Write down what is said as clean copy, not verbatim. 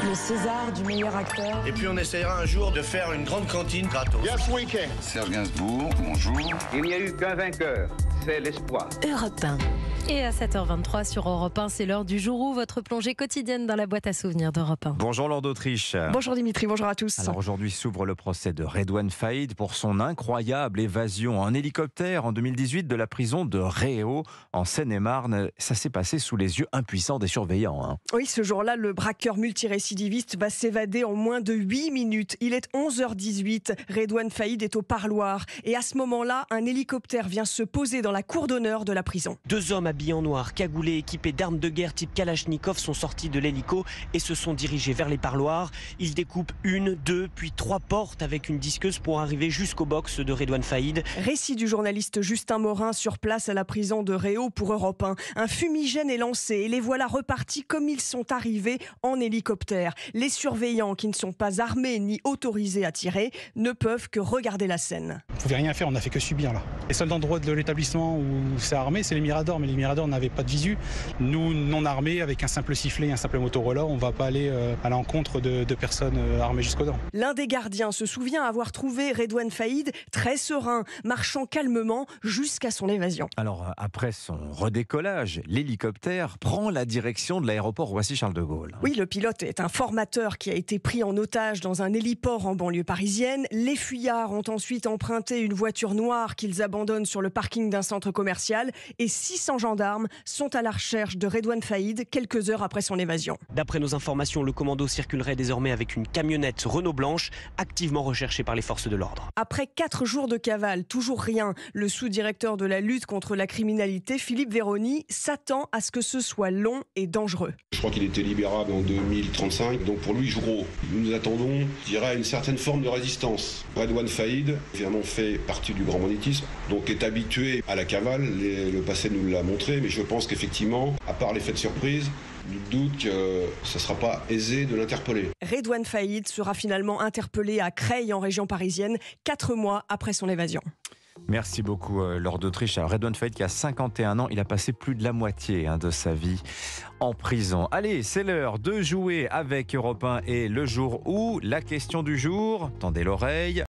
Le César du meilleur acteur. Et puis on essaiera un jour de faire une grande cantine gratos. Yes, we can. Serge Gainsbourg, bonjour. Il n'y a eu qu'un vainqueur, c'est l'espoir. Europe 1. Et à 7h23 sur Europe 1, c'est l'heure du jour où votre plongée quotidienne dans la boîte à souvenirs d'Europe 1. Bonjour Laure d'Autriche. Bonjour Dimitri, bonjour à tous. Alors aujourd'hui s'ouvre le procès de Redouane Faïd pour son incroyable évasion en hélicoptère en 2018 de la prison de Réau en Seine-et-Marne. Ça s'est passé sous les yeux impuissants des surveillants. Oui, ce jour-là, le braqueur multirécidiviste va s'évader en moins de 8 minutes. Il est 11h18, Redouane Faïd est au parloir. Et à ce moment-là, un hélicoptère vient se poser dans la cour d'honneur de la prison. Deux hommes habillés en noir, cagoulés, équipés d'armes de guerre type Kalachnikov sont sortis de l'hélico et se sont dirigés vers les parloirs. Ils découpent une, deux, puis trois portes avec une disqueuse pour arriver jusqu'au box de Redouane Faïd. Récit du journaliste Justin Morin sur place à la prison de Réau pour Europe 1. Un fumigène est lancé et les voilà repartis comme ils sont arrivés en hélicoptère. Les surveillants, qui ne sont pas armés ni autorisés à tirer, ne peuvent que regarder la scène. On ne pouvait rien faire, on n'a fait que subir là. Les seuls endroits de l'établissement où c'est armé, c'est les Miradors, mais les Miradors n'avaient pas de visu. Nous, non armés, avec un simple sifflet, un simple Motorola, on ne va pas aller à l'encontre de personnes armées jusqu'aux dents. L'un des gardiens se souvient avoir trouvé Redouane Faïd très serein, marchant calmement jusqu'à son évasion. Alors après son redécollage, l'hélicoptère prend la direction de l'aéroport Roissy-Charles de Gaulle. Oui, le pilote est un formateur qui a été pris en otage dans un héliport en banlieue parisienne. Les fuyards ont ensuite emprunté une voiture noire qu'ils abandonnent sur le parking d'un centre commercial et 600 gendarmes sont à la recherche de Redouane Faïd quelques heures après son évasion. D'après nos informations, le commando circulerait désormais avec une camionnette Renault blanche, activement recherchée par les forces de l'ordre. Après 4 jours de cavale, toujours rien. Le sous-directeur de la lutte contre la criminalité, Philippe Véroni, s'attend à ce que ce soit long et dangereux. Je crois qu'il était libérable en 2035, donc pour lui, il joue gros. Nous attendons, je dirais, une certaine forme de résistance. Redouane Faïd, évidemment, fait partie du grand banditisme, donc est habitué à la cavale. Le passé nous l'a montré, mais je pense qu'effectivement, à part l'effet de surprise, je doute que ce ne sera pas aisé de l'interpeller. Redouane Faïd sera finalement interpellé à Creil, en région parisienne, 4 mois après son évasion. Merci beaucoup Laure d'Autriche. Alors Redouane Faïd qui a 51 ans, il a passé plus de la moitié de sa vie en prison. Allez, c'est l'heure de jouer avec Europe 1 et le jour où, la question du jour, tendez l'oreille.